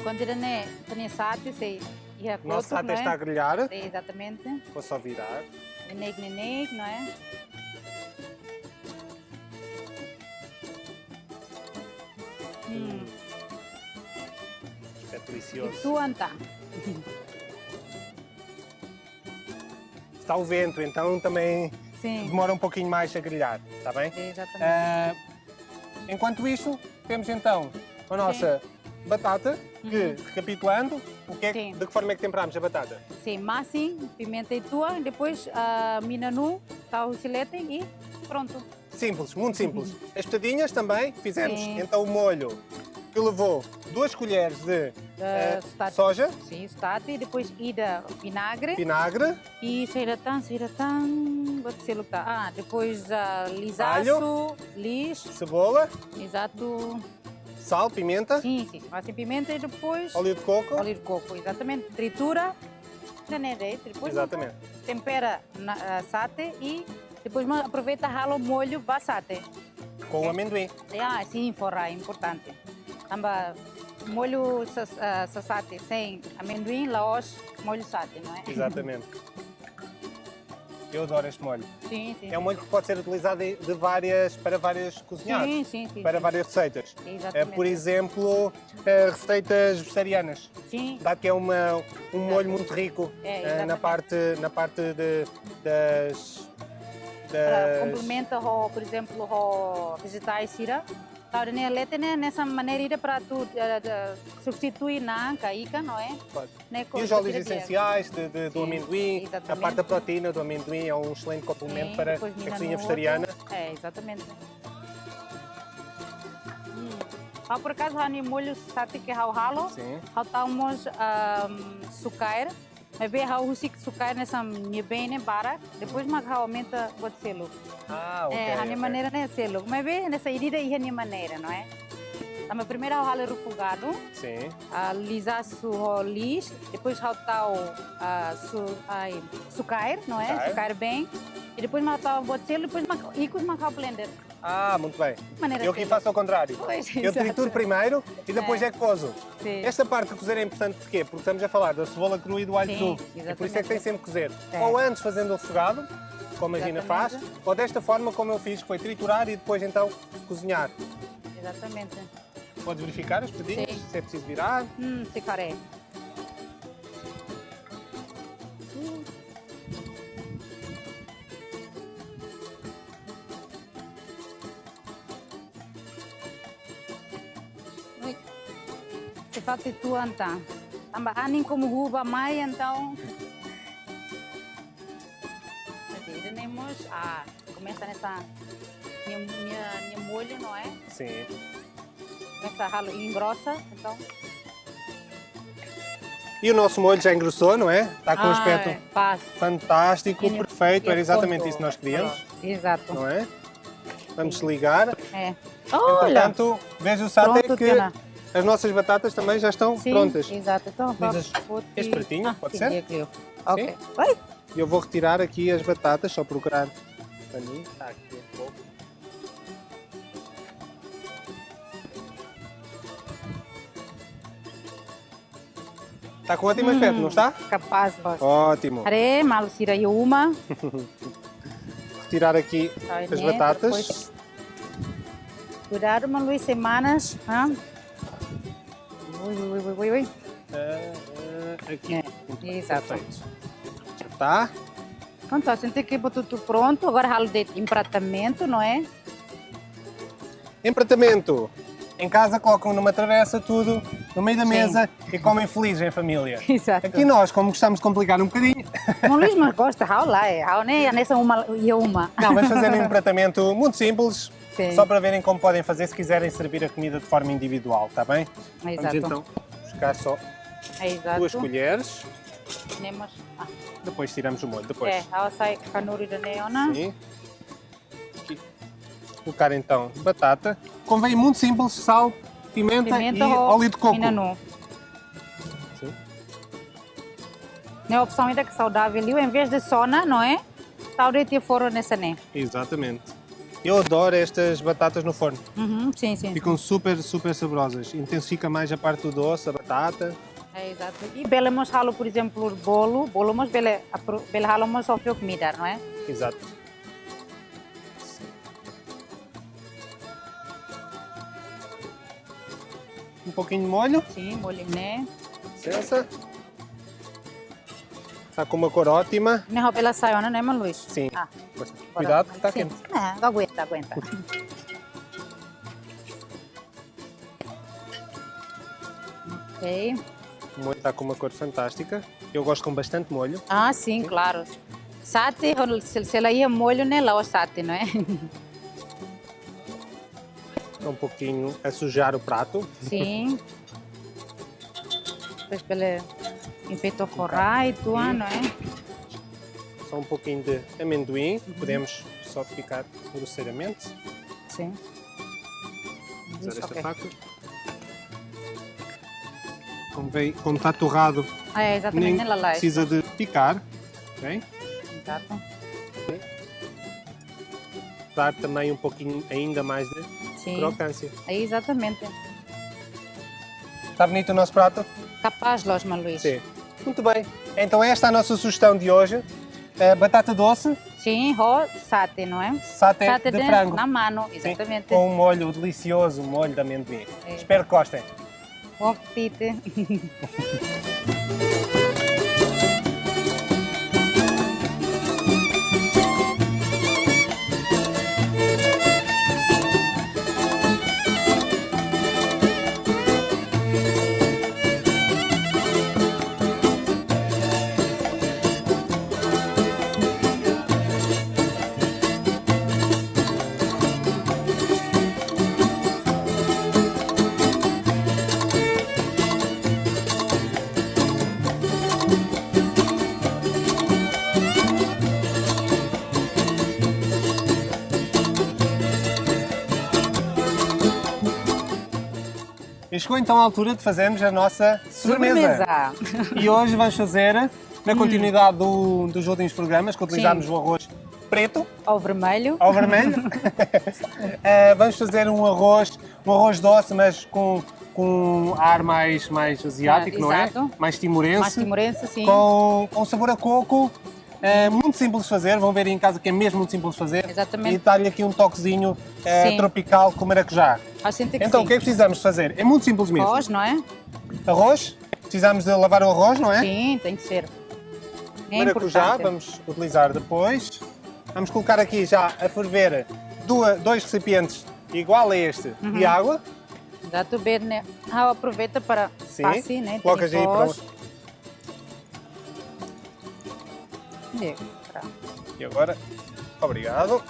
C: Quando era né, tinha sate, sei. E a
B: O nosso
C: coto,
B: satê
C: não é?
B: está a grelhar.
C: Sim, exatamente.
B: Vou só virar.
C: Neneg, não é?
B: É
C: E
B: delicioso.
C: tu, Anta?
B: Está o vento, então também
C: Sim.
B: demora um pouquinho mais a grelhar. Está bem?
C: Sim, exatamente.
B: Enquanto isto, temos então a nossa batata, que, recapitulando,
C: Sim.
B: de que forma é que temperámos a batata?
C: Sim, massim, pimenta e tua, depois minanu, tal filete e pronto.
B: Simples, muito simples. As tadinhas também fizemos
C: Sim.
B: então o molho que levou 2 colheres de
C: Sotate.
B: soja,
C: Sim, sotate, depois ida vinagre
B: vinagre,
C: e seiratan, vou dizer o que tá. Ah, depois lisaço,
B: Alho.
C: lis,
B: cebola,
C: exato.
B: sal, pimenta,
C: Sim, massim, pimenta e depois
B: óleo de coco.
C: óleo de coco, exatamente. Tritura, depois
B: Exatamente.
C: tempera na sate e depois aproveita e rala o molho basate.
B: Com o amendoim.
C: Ah, sim, forrar, importante. Amba molho sasate sem amendoim, laos, molho sate, não é?
B: Exatamente. Eu adoro este molho.
C: Sim.
B: É um molho que pode ser utilizado para várias cozinhadas,
C: Sim.
B: para várias receitas.
C: Exatamente.
B: Por exemplo, receitas vegetarianas.
C: Sim,
B: Dado que é um molho muito rico
C: exatamente.
B: na parte das
C: complementa, por exemplo, o vegetais sira. Tá, nessa maneira para tu substituir na caíca, não é?
B: Pode.
C: Né,
B: E os óleos essenciais do
C: Sim,
B: amendoim, a
C: exatamente.
B: parte da proteína do amendoim é um excelente complemento para a
C: depois mina
B: cozinha
C: no
B: vegetariana.
C: outro. É, exatamente. Por acaso, há molho sate que há o ralo,
B: Sim.
C: há tamos açúcar, Mas bem, há o que sucar nessa minha bem, né, bara. Depois, mas aumenta o selo.
B: Ah, ok.
C: É, a minha
B: ok.
C: maneira, né, selo. Mas bem, nessa medida, é a minha maneira, não é? Então, primeiro, o ralo refogado.
B: Sim.
C: Lisar o lixo. Depois, o tal sucar, não é? Sucar bem. E depois, matar o selo. Depois, o blender.
B: Ah, muito bem.
C: Maneira
B: Eu aqui
C: selo.
B: faço ao contrário.
C: Pois,
B: Eu
C: exato.
B: trituro primeiro e depois é que cozo.
C: Sim.
B: Esta parte de cozer é importante porquê? Porque estamos a falar da cebola crua e do alho
C: Sim,
B: cru. E por isso é que tem
C: exatamente.
B: sempre que cozer.
C: É.
B: Ou antes fazendo o refogado, como a Gina faz,
C: Exatamente.
B: ou desta forma como eu fiz, que foi triturar e depois então cozinhar.
C: Exatamente.
B: Podes verificar os pedinhos,
C: Sim.
B: se é preciso virar.
C: Se caré. Se faz tu então. Tamba anin como ruba mai então. Temos começa nessa minha molho, não é?
B: Sim.
C: Começa a ralo e engrossa, então.
B: E o nosso molho já engrossou, não é? Está com um aspecto
C: Passa.
B: fantástico,
C: E
B: perfeito. Era exatamente
C: ponto.
B: isso que nós queríamos,
C: Exato.
B: não é? Vamos ligar.
C: É. Olha!
B: Entretanto, veja o Sate
C: Pronto,
B: que
C: Tiana.
B: as nossas batatas também já estão
C: Sim,
B: prontas.
C: exato. Então,
B: Utilizas este pratinho, pode ser?
C: Sim, ok. Vai.
B: Eu vou retirar aqui as batatas, só procurar para mim. Está aqui um pouco. Está com ótimo aspecto, não está?
C: Capaz, boss.
B: Ótimo.
C: Are, malo sira eu uma.
B: Retirar aqui
C: Ai,
B: as
C: né,
B: batatas.
C: depois- Cuidado, Maluí, semanas. Hã? Ui.
B: Aqui.
C: É, exato.
B: Perfeito. Já está.
C: Então, sente que botou tudo pronto. Agora ralo de empratamento, não é?
B: Empratamento. Em casa colocam numa travessa tudo no meio da
C: Sim.
B: mesa e comem felizes em família.
C: Exato.
B: Aqui nós, como gostamos de complicar um bocadinho,
C: Maluí, mas gosta, ralo lá, é. Ralo, né? Nessa uma e uma.
B: não, vamos fazer um empratamento muito simples,
C: Sim.
B: só para verem como podem fazer se quiserem servir a comida de forma individual, está bem?
C: É,
B: Vamos
C: exato.
B: então buscar só
C: É, exato.
B: 2 colheres,
C: Temos.
B: depois tiramos o molho, depois.
C: É, ela sai canuri da neona.
B: Sim. Aqui. Colocar então batata. Convém muito simples, sal, pimenta e óleo de coco.
C: Não.
B: Sim.
C: A opção ainda que saudável ali, em vez de sona, não é? Talvez ter forno nessa, né?
B: Exatamente. Eu adoro estas batatas no forno.
C: Sim.
B: Ficam super saborosas. Intensifica mais a parte do doce, a batata.
C: É, exato. E belemos ralo, por exemplo, bolo mas bele halamos só para comida, não é?
B: Exato. Um pouquinho de molho.
C: Sim, molho, né?
B: Licença. Está com uma cor ótima.
C: Não é pela saiona, né, Luís?
B: Sim.
C: Ah,
B: Cuidado que está
C: sim.
B: quente.
C: Não, aguenta. Ok.
B: O molho está com uma cor fantástica. Eu gosto com bastante molho.
C: Ah, sim, claro. Sate, se ela ia molho nela, o sate, não é?
B: Está um pouquinho a sujar o prato.
C: Sim. Depois pela enfeitou forrar e tudo, não é?
B: Só um pouquinho de amendoim. Podemos só picar grosseiramente.
C: Sim.
B: Usar esta
C: Ok.
B: faca. Como está torrado,
C: Ah, é exatamente
B: nem
C: nela lá.
B: precisa de picar. Ok?
C: Exato.
B: Dar também um pouquinho ainda mais de
C: Sim.
B: crocância.
C: É exatamente.
B: Está bonito o nosso prato?
C: Capaz, Losma Luís.
B: Sim. Muito bem. Então esta é a nossa sugestão de hoje. Batata doce,
C: Sim, ro sate, não é?
B: satê
C: Sate
B: de frango.
C: na mano,
B: Sim,
C: exatamente.
B: com um molho delicioso, um molho de amendoim.
C: É.
B: Espero que gostem.
C: Bom apetite.
B: E chegou então a altura de fazermos a nossa sobremesa. E hoje vamos fazer, na continuidade dos últimos programas, que utilizámos o arroz preto.
C: Ao vermelho.
B: Ao vermelho. Vamos fazer um arroz doce, mas com ar mais asiático, não é?
C: Exato.
B: Mais timorense.
C: Mais timorense, sim.
B: Com sabor a coco. Muito simples de fazer, vão ver aí em casa que é mesmo muito simples de fazer.
C: Exatamente.
B: E dar-lhe aqui um toquezinho tropical com maracujá. Então, o que é que precisamos fazer? É muito simples mesmo.
C: Arroz, não é?
B: Arroz, precisamos de lavar o arroz, não é?
C: Sim, tem que ser. É
B: Maracujá,
C: importante.
B: vamos utilizar depois. Vamos colocar aqui já a ferver dois recipientes igual a este de água.
C: Exato, bem, né? Aproveita para
B: Sim,
C: fácil, né?
B: colocas aí para E agora, obrigado.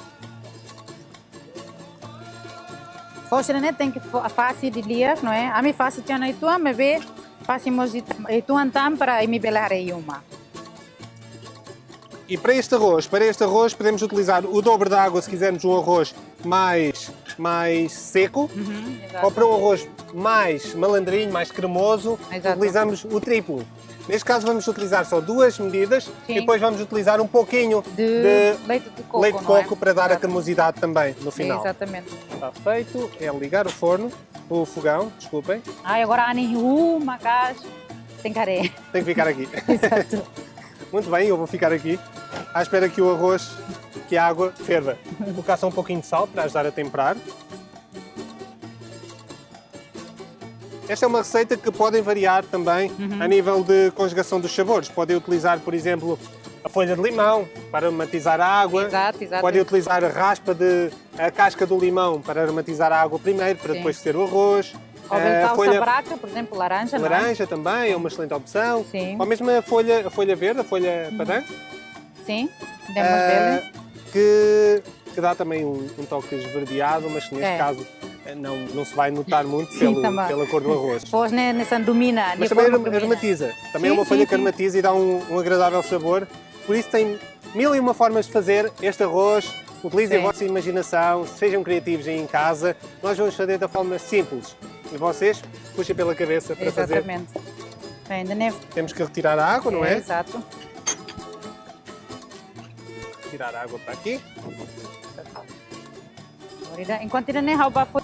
C: Poxa, né? Tem que fácil de ler, não é? A mim fácil tinha na Ituan, mas vê fácil Ituan tam para me belar aí uma.
B: E para este arroz podemos utilizar o dobro da água se quisermos um arroz mais seco. Ou para um arroz mais malandrinho, mais cremoso,
C: Exato.
B: utilizamos o triplo. Neste caso vamos utilizar só 2 medidas e depois vamos utilizar um pouquinho de
C: leite de coco,
B: leite de
C: não é?
B: coco para dar a
C: Exato.
B: cremosidade também no final.
C: Exatamente.
B: Está feito, é ligar o forno, o fogão, desculpem,
C: Ai, agora há nenhuma casa sem caré.
B: tem que ficar aqui.
C: Exato.
B: Muito bem, eu vou ficar aqui à espera que o arroz, que a água ferva. Vou colocar só um pouquinho de sal para ajudar a temperar. Esta é uma receita que podem variar também a nível de conjugação dos sabores. Podem utilizar, por exemplo, a folha de limão para aromatizar a água.
C: Exato.
B: Podem utilizar a casca do limão para aromatizar a água primeiro, para depois ser o arroz.
C: Ou bem calça branca, por exemplo, laranja, não é?
B: Laranja também é uma excelente opção.
C: Sim.
B: Ou mesmo a folha verde, a folha padrã.
C: Sim, podemos ver.
B: Que dá também um toque esverdeado, mas que neste caso não se vai notar muito pela cor do arroz.
C: Pois nessa domina.
B: Mas também aromatiza. Também é uma folha que aromatiza e dá um agradável sabor. Por isso tem 1001 formas de fazer este arroz. Utilizem a vossa imaginação, sejam criativos aí em casa. Nós vamos fazer da forma simples. E vocês puxem pela cabeça para fazer.
C: Exatamente. Ainda nem...
B: Temos que retirar a água, não é?
C: Exato.
B: Tirar a água para aqui.
C: Enquanto ainda nem rouba foi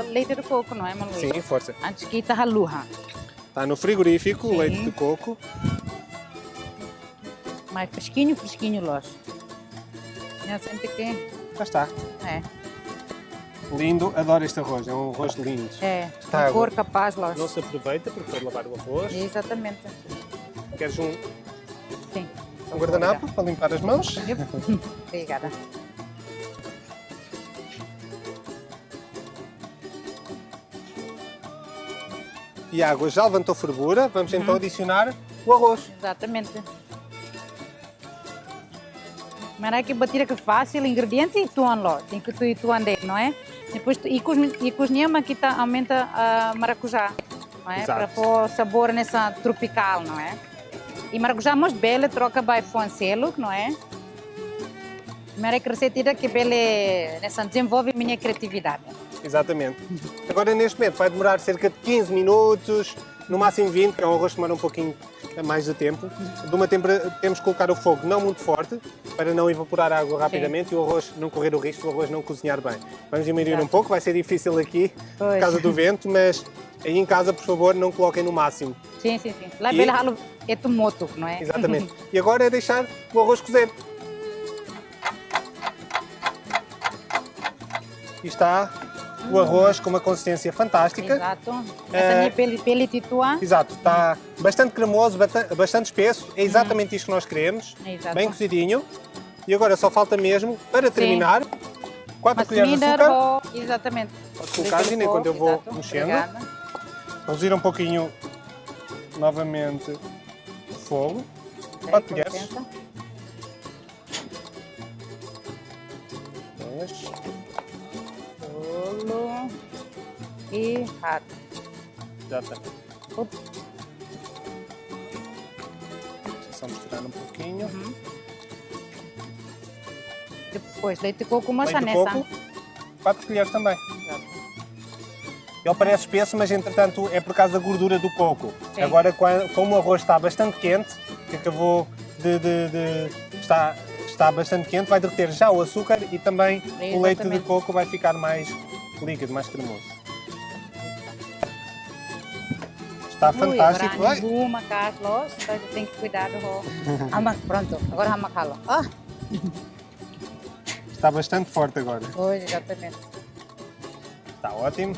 C: leite de coco, não é, Maluí?
B: Sim, força.
C: Antes que está a luha.
B: Está no frigorífico o leite de coco.
C: Mais fresquinho, lógico. Já sente que...
B: Já está.
C: É.
B: Lindo, adoro este arroz, é um arroz lindo.
C: É,
B: Está
C: uma cor capaz, lógico.
B: Não se aproveita porque foi lavar o arroz.
C: Exatamente.
B: Queres
C: Sim.
B: um guardanapo para limpar as mãos?
C: Obrigada.
B: E a água já levantou fervura, vamos então adicionar o arroz.
C: Exatamente. Mas é que bater que fácil, ingrediente e tuan lá. Tem que tu andar, não é? Depois e cozinhamos que tá, aumenta a maracujá, não é?
B: Exato.
C: Para pôr sabor nessa tropical, não é? E maracujá mais bela troca by foncelo, não é? Mas é que receita que bela nessa desenvolve minha criatividade.
B: Exatamente. Agora neste momento vai demorar cerca de 15 minutos, no máximo 20, que é um arroz que demora um pouquinho mais de tempo. Temos que colocar o fogo não muito forte, para não evaporar a água rapidamente e o arroz não correr o risco do arroz não cozinhar bem. Vamos diminuir um pouco, vai ser difícil aqui, por causa do vento, mas aí em casa, por favor, não coloquem no máximo.
C: Sim. Lá bela ralo é tu moto, não é?
B: Exatamente. E agora é deixar o arroz cozer. E está o arroz com uma consistência fantástica.
C: Exato. Essa minha pele titua.
B: Exato, está bastante cremoso, bastante espesso, é exatamente isto que nós queremos,
C: Exato.
B: bem cozidinho. E agora só falta mesmo, para terminar, 4 colheres de açúcar.
C: Exatamente.
B: Pode colocar, Gina, enquanto eu vou mexendo.
C: Obrigada.
B: Reduzir um pouquinho, novamente, o fogo. 4 colheres. 10.
C: Bolo e rato.
B: Já está. Deixa só misturar um pouquinho.
C: Depois leite de coco, uma
B: Leite de
C: chanessa.
B: coco, 4 colheres também. ele parece espesso, mas entretanto é por causa da gordura do coco.
C: Sim.
B: Agora, como o arroz está bastante quente, que acabou está bastante quente, vai derreter já o açúcar e também o leite de
C: Exatamente.
B: coco vai ficar mais líquido, mais cremoso. Está fantástico.
C: Ui, agora uma Carlos, então tem que cuidar do pronto, agora vamos macá-lo.
B: Está bastante forte agora.
C: Pois, exatamente.
B: Está ótimo.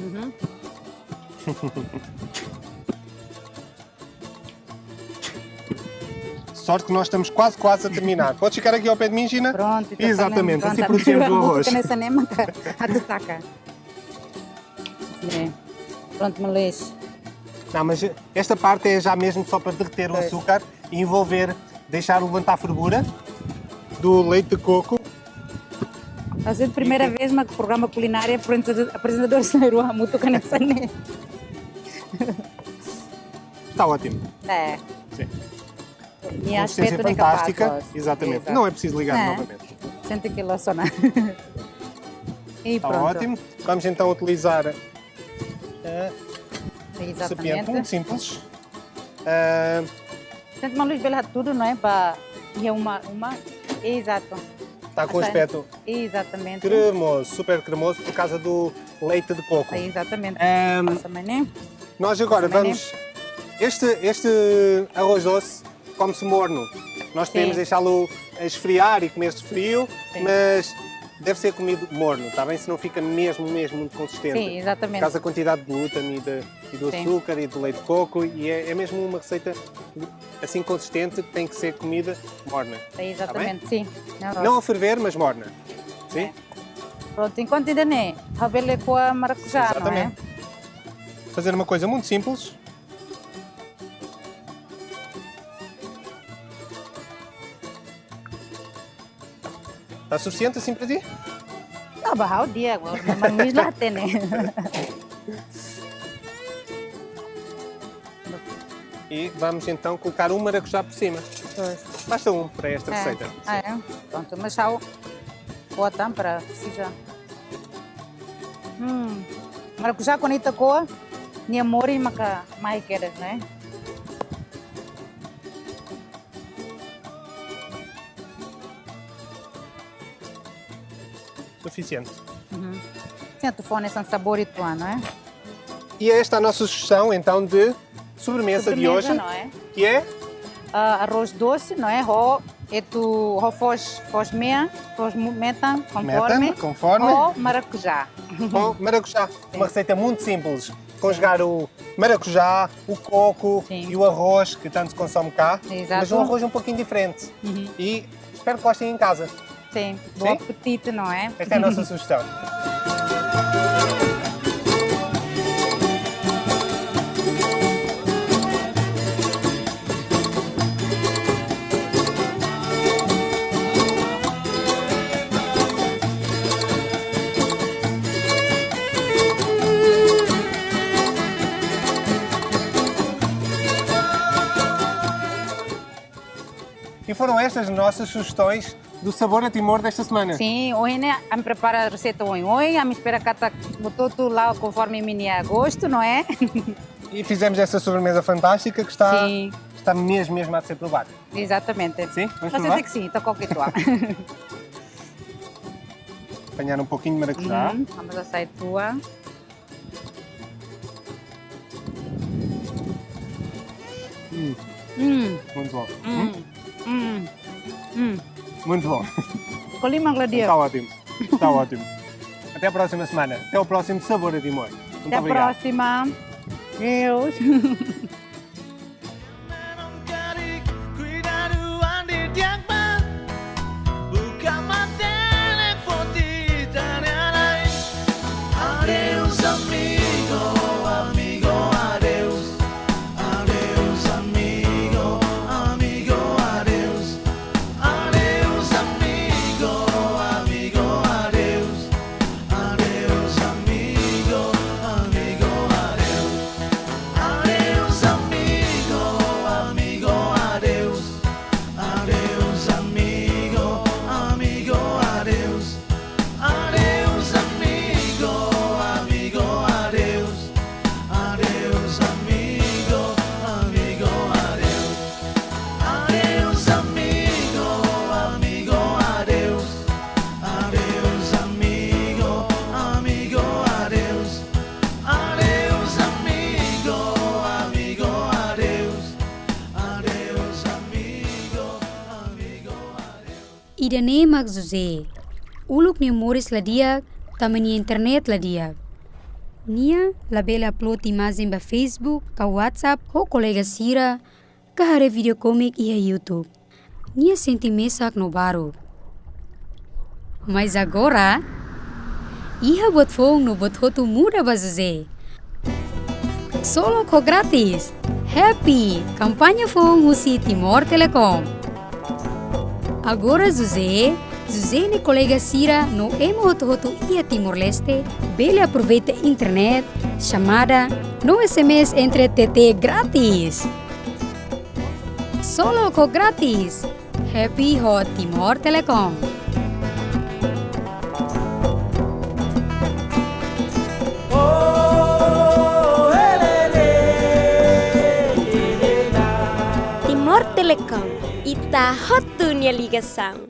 B: Sorte que nós estamos quase a terminar. Podes ficar aqui ao pé de mim, Gina?
C: Pronto, então
B: Exatamente,
C: também,
B: assim
C: pronto,
B: protegemos o arroz.
C: Nessa nema, a tu taca. Pronto, Melês.
B: Não, mas esta parte é já mesmo só para derreter o
C: Pois.
B: açúcar e envolver, deixar levantar a fervura do leite de coco.
C: Fazer a primeira vez no programa culinário, apresentador Sairu muito que nessa nema.
B: Está ótimo.
C: É.
B: Sim.
C: E
B: Consistência
C: aspecto de
B: fantástica.
C: capaz.
B: Exatamente.
C: Exato.
B: Não é preciso ligar
C: É.
B: novamente.
C: Sente que lá sona. E
B: Está
C: pronto.
B: ótimo. Vamos então utilizar a recipiente,
C: Exatamente.
B: muito simples.
C: Sente uma luz bela tudo, não é? Para e uma. Exato.
B: Está com um
C: Assim.
B: aspecto
C: Exatamente.
B: cremoso, super cremoso por causa do leite de coco.
C: Exatamente.
B: Ahm,
C: Passa mané.
B: Nós agora
C: Também,
B: vamos. Este arroz doce come-se morno. Nós podemos
C: Sim.
B: deixá-lo a esfriar e comer-se frio,
C: Sim.
B: mas deve ser comido morno, está bem? Senão fica mesmo muito consistente.
C: Sim,
B: Por
C: exatamente.
B: causa da quantidade de glúten e do
C: Sim.
B: açúcar e do leite de coco, e é mesmo uma receita assim consistente que tem que ser comida morna.
C: Exatamente, sim.
B: Não a ferver, mas morna. Sim?
C: É. Pronto, enquanto ainda não é, rabele com a maracujá, não é?
B: Exatamente. Fazer uma coisa muito simples. Está suficiente assim para ti?
C: Não, barrar o dia agora, mas Luís lá tem, né?
B: E vamos então colocar um maracujá por cima.
C: Pois.
B: Basta um para esta receita.
C: É. Pronto, mas já boa para precisa. Maracujá com ita coa, nem amor e maca mais queres, né?
B: Suficiente.
C: Sim, tu fone esse sabor e tua, não é?
B: E esta é a nossa sugestão então de sobremesa de hoje,
C: não é?
B: que é
C: Arroz doce, não é? E tu fos meia, fos meta, conforme. Ou maracujá.
B: com maracujá. Uma receita muito simples. Conjugar o maracujá, o coco
C: Sim.
B: e o arroz, que tanto se consome cá,
C: Exato.
B: mas um arroz um pouquinho diferente. E espero que gostem em casa.
C: Sim, bom
B: Sim?
C: apetite, não é?
B: Esta é a nossa sugestão. E foram estas nossas sugestões do Sabor a Timor desta semana.
C: Sim, hoje né, a me prepara a receita hoje, a me espera que tá botou tudo lá conforme minha gosto, não é?
B: E fizemos essa sobremesa fantástica que está
C: Sim,
B: mesmo a ser provada.
C: exatamente.
B: Sim? Vamos
C: Você
B: provar?
C: tem que sim, tá qualquer tua.
B: Apanhar um pouquinho de maracujá.
C: Vamos a sair tua.
B: Muito bom.
C: Hum.
B: Muito bom.
C: Com limão, Gladia.
B: Está ótimo. Está ótimo. Até a próxima semana. Até o próximo Sabor a Timor. Muito
C: Até a
B: obrigado.
C: próxima. Deus.
D: Cuidado ande tiang buka mata telepon tidak ada. Adeus amigo, amigo adeus. Adeus amigo, amigo adeus. Adeus amigo, amigo adeus. Adeus amigo, amigo adeus. Adeus
E: ida nemak Jose. Uluk ni Moris la dia, tamani internet la dia. Nia la bela upload imagem ba Facebook, ka WhatsApp, ho colega Sira, ka hare video comic ia YouTube. Nia senti mesak no baru. Mas agora, ia buat phone no buat hotu muda ba Jose. Solo ko grátis. Happy! Campanha phone usi Timor Telecom. Agora Jose e colega Sira no emo hotu ia Timor-Leste, bele aproveita internet, chamada, no SMS entre TT grátis. Solo ko grátis. Happy ho Timor Telecom.
F: Timor Telecom, ita hotu nia ligação.